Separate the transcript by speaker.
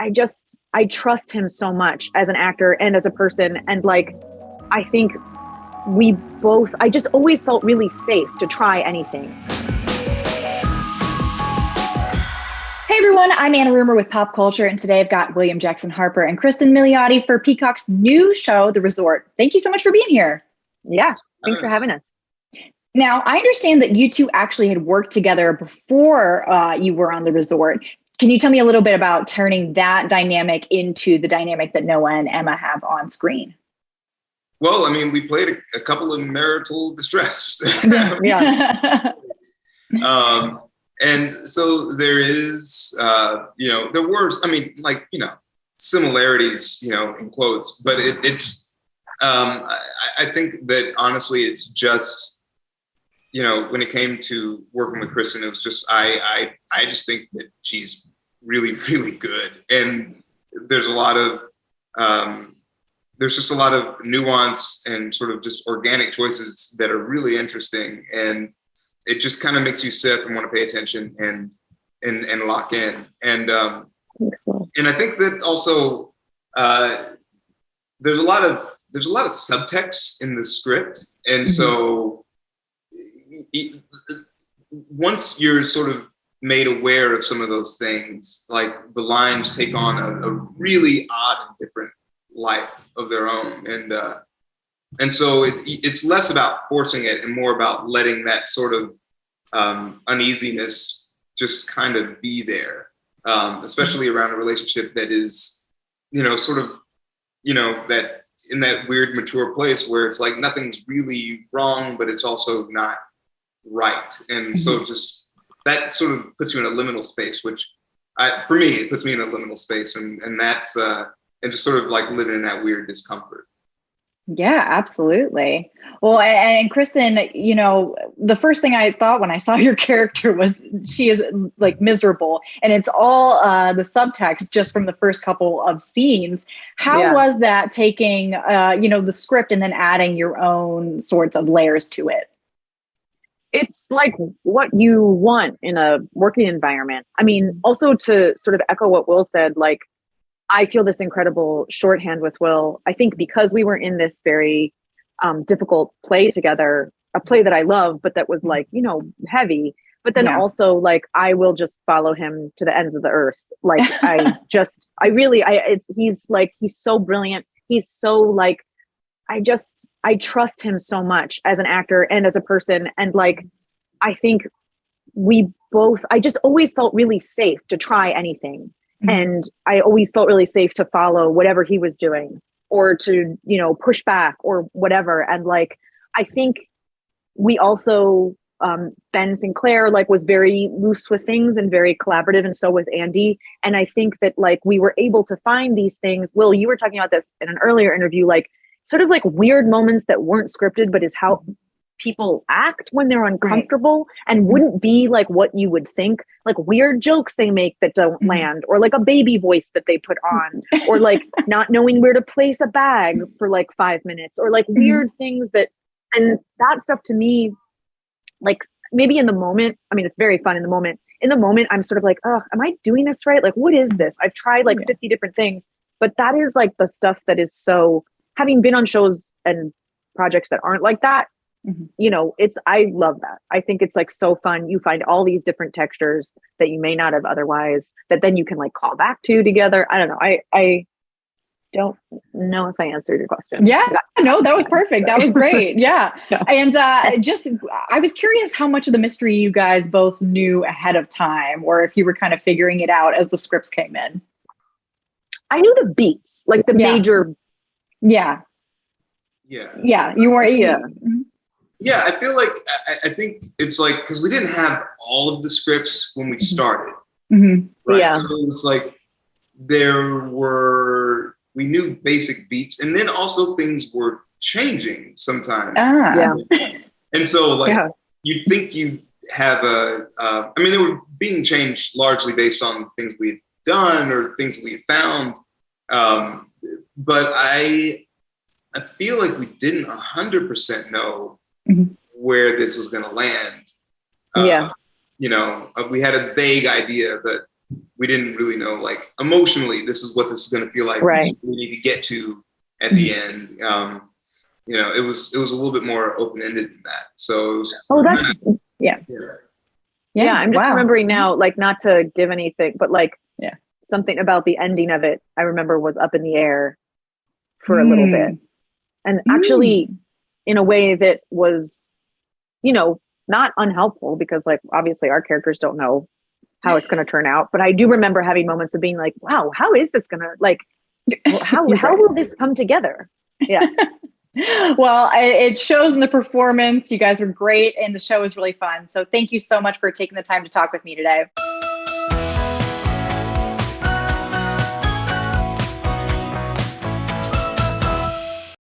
Speaker 1: I trust him so much as an actor and as a person. And like, I think I just always felt really safe to try anything.
Speaker 2: Hey everyone, I'm Anna Rumer with PopCulture, and today I've got William Jackson Harper and Cristin Milioti for Peacock's new show, The Resort. Thank you so much for being here.
Speaker 1: Yeah, thanks for having us.
Speaker 2: Now, I understand that you two actually had worked together before you were on The Resort. Can you tell me a little bit about turning that dynamic into the dynamic that Noah and Emma have on screen?
Speaker 3: Well, I mean, we played a couple of marital distress.
Speaker 1: Yeah.
Speaker 3: And so there is, there were, similarities, in quotes, but I think that honestly, it's just, when it came to working with Cristin, it was just, I just think that she's really, really good. And there's just a lot of nuance and sort of just organic choices that are really interesting. And it just kind of makes you sit and want to pay attention and lock in. And I think that also there's a lot of subtext in the script. And so once you're sort of made aware of some of those things, like the lines take on a really odd and different life of their own. And so it's less about forcing it and more about letting that sort of uneasiness just kind of be there, especially around a relationship that is, that in that weird mature place where it's like nothing's really wrong, but it's also not right. And so just that sort of puts you in a liminal space, which for me, it puts me in a liminal space. And that's, and just sort of like living in that weird discomfort.
Speaker 2: Yeah, absolutely. Well, and Cristin, the first thing I thought when I saw your character was she is like miserable, and it's all the subtext just from the first couple of scenes. How was that taking, the script and then adding your own sorts of layers to it?
Speaker 1: It's like what you want in a working environment. I mean, also to sort of echo what Will said, like, I feel this incredible shorthand with Will. I think because we were in this very difficult play together, a play that I love, but that was like, heavy. But then also like, I will just follow him to the ends of the earth. Like, he's so brilliant. He's so like, I trust him so much as an actor and as a person. And like, I think I just always felt really safe to try anything. And I always felt really safe to follow whatever he was doing or to, push back or whatever. And like, I think we also, Ben Sinclair, like, was very loose with things and very collaborative. And so was Andy. And I think that like, we were able to find these things. Will, you were talking about this in an earlier interview, like sort of like weird moments that weren't scripted, but is how people act when they're uncomfortable and wouldn't be like what you would think, like weird jokes they make that don't land, or like a baby voice that they put on, or like not knowing where to place a bag for like 5 minutes, or like weird things and that stuff to me, like maybe in the moment, I mean, it's very fun in the moment. In the moment, I'm sort of like, oh, am I doing this right? Like, what is this? I've tried like 50 different things, but that is like the stuff that is so, having been on shows and projects that aren't like that, I love that. I think it's like so fun. You find all these different textures that you may not have otherwise, that then you can like call back to together. I don't know. I don't know if I answered your question.
Speaker 2: Yeah, no, that was perfect. That was great. Yeah. And I was curious how much of the mystery you guys both knew ahead of time, or if you were kind of figuring it out as the scripts came in.
Speaker 1: I knew the beats, like the major.
Speaker 2: Yeah. You were.
Speaker 3: Yeah, I feel like, I think it's like, because we didn't have all of the scripts when we started. Right?
Speaker 1: Yeah.
Speaker 3: So it was like, we knew basic beats, and then also things were changing sometimes. And so like, you'd think you have they were being changed largely based on things we had done or things we had found. But I feel like we didn't 100% know where this was going to land. We had a vague idea, but we didn't really know, like, emotionally, this is what this is going to feel like.
Speaker 1: Right.
Speaker 3: This is what we need to get to at the end. You know, it was a little bit more open-ended than that. So it was,
Speaker 1: yeah. I'm just remembering now, like, not to give anything, but like something about the ending of it, I remember was up in the air for a little bit. And actually in a way that was, you know, not unhelpful, because like, obviously our characters don't know how it's going to turn out. But I do remember having moments of being like, wow, how is this going to, like, how will this come together? Yeah.
Speaker 2: Well, it shows in the performance. You guys were great and the show was really fun. So thank you so much for taking the time to talk with me today.